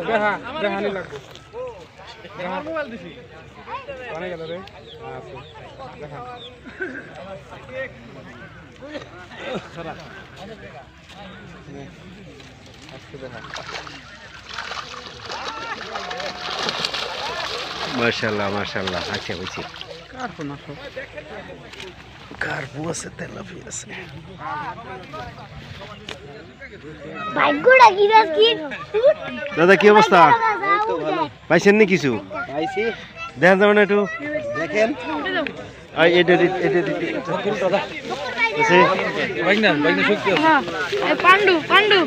দেখা দেখানি লাগবে দেখা মোবাইল দিছি অনেক গেল রে আছে দেখা সারা আজকে দেখা মাশাআল্লাহ মাশাআল্লাহ আচ্ছা বুঝছি কার ফোন আসো কার্পু আছে তেলাপি আছে ভাগ্যটা কি রাখি দাদা কি অবস্থা পাইছেন নি কিছু পাইছি দেখেন যাবেন একটু দেখেন এটা বাইনা বাইনা শক্তি আছে হ্যাঁ পান্ডু পান্ডু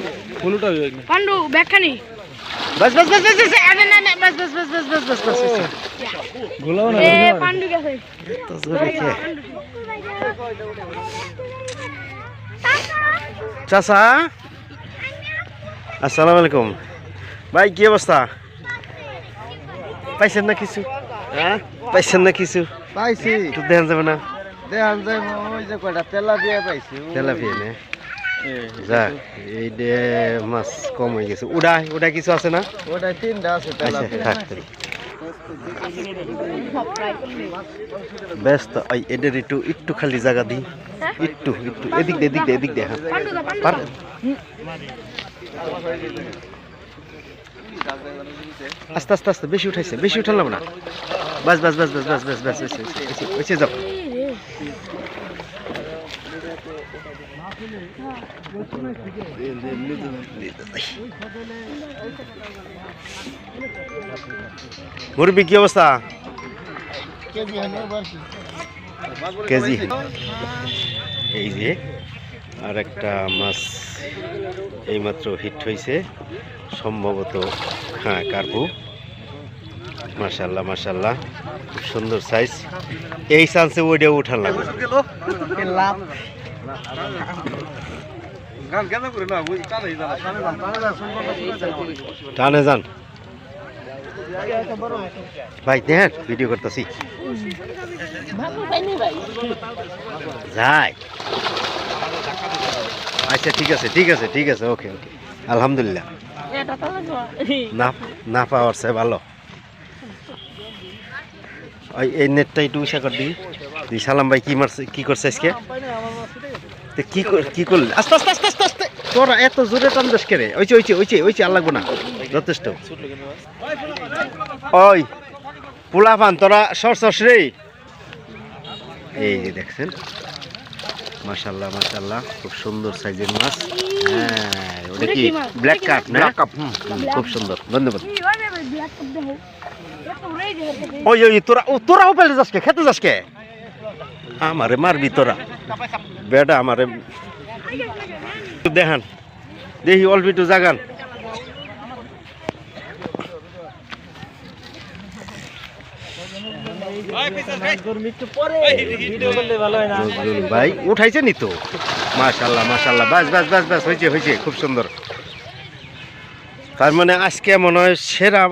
কোনটা বাইনা পান্ডু ব্যাখ্যানি বাস বাস বাস বাস আরে না না বাস বাস বাস বাস বাস বাস বাস গোলাও না এ পান্ডু গেছে তো জোরে কে চাচা আসসালামু আলাইকুম ভাই কি অবস্থা পাইছেন না কিছু হ্যাঁ পাইছেন না কিছু পাইছি একটু দেখেন যাবে না দেখান যাই ওই যে কয়টা তেলাপিয়া পাইছি তেলাপিয়া নে যাক এই যে মাছ কম হয়ে গেছে উড়া কিছু আছে না ওটা তিনটা আছে আচ্ছা তেলাপিয়া থাক ব্যস্ত ওই এদের একটু খালি জায়গা দিই একটু এদিক দে হ্যাঁ পান্ডু দা পান্ডু পার আস্তে আস্তে আস্তে বেশি উঠালাম না বাস বাস বাস বাস বাস বাস বাস এসে যাও মুরবি কি অবস্থা কেজি এই যে আর একটা মাছ এইমাত্র হিট হয়েছে সম্ভবত হ্যাঁ কার্পু মাশাআল্লাহ মাশাআল্লাহ খুব সুন্দর সাইজ এই চান্সে ওইটা উঠান লাগবে টানে যান ভাই দেখেন ভিডিও করতেছি যাই আচ্ছা ঠিক আছে ওকে আলহামদুলিল্লাহ না পাওয়ার চাই ভালো এই নেটটা একটু উষা কর দি সালাম ভাই কি করছে আজকে কি করলে আস্তে আস্তে আস্তে আস্তে আস্তে তোরা এত জোরে টান দেশ কেড়ে ওইছে আর লাগবো না যথেষ্ট ওই পোলা পান তোরা সরস রে এই যে দেখছেন মাশাআল্লাহ খুব সুন্দর সাইজের মাছ হ্যাঁ ওটা কি ব্ল্যাক কাপ না খুব সুন্দর ধন্যবাদ ওই তোরাও পেলে যাসকে খেতে যাসকে আমারে মারবি তোরা বেটা আমারে দেখান দেখি অল্প একটু জাগান ভাই উঠাইছে নি তো মাশাআল্লাহ বাস হয়েছে খুব সুন্দর তার মানে আজকে মনে হয় সেরা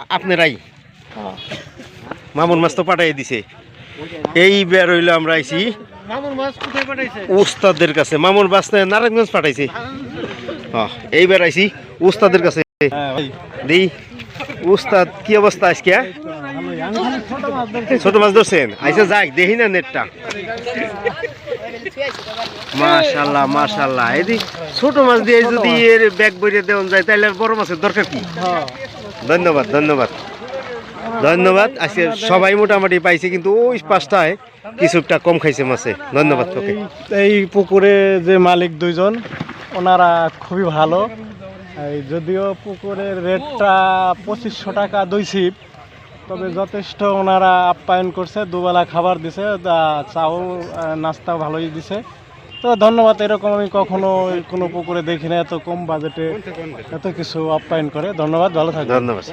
আপনারাই মামুন মাছ তো পাঠাই দিছে এই বের হইলো আমরা আইছি উস্তাদের কাছে মামুন মাছ নারায়ণগঞ্জ পাঠাইছে এইবার আইছি উস্তাদের কাছে দেই উস্তাদ কি অবস্থা আজকে ছোট মাছ ধরছেন আইসা যাক দেখি না নেটটা মাশাআল্লাহ এই ছোট মাছ দিয়ে যদি এর ব্যাগ বইরে দেওয়া যায় তাহলে বড় মাছের দরকার কি ধন্যবাদ আজকে সবাই মোটামুটি পাইছে কিন্তু ওই পাঁচটায় কিছুটা কম খাইছে মাছে ধন্যবাদ তোকে এই পুকুরে যে মালিক দুইজন ওনারা খুবই ভালো যদিও পুকুরের রেটটা 2500 টাকা 2 ছিপ তবে যথেষ্ট ওনারা আপ্যায়ন করছে দুবেলা খাবার দিছে চাও নাস্তাও ভালোই দিছে তো ধন্যবাদ এরকম আমি কখনো কোনো পুকুরে দেখি না এত কম বাজেটে এত কিছু আপ্যায়ন করে ধন্যবাদ ভালো থাকবেন ধন্যবাদ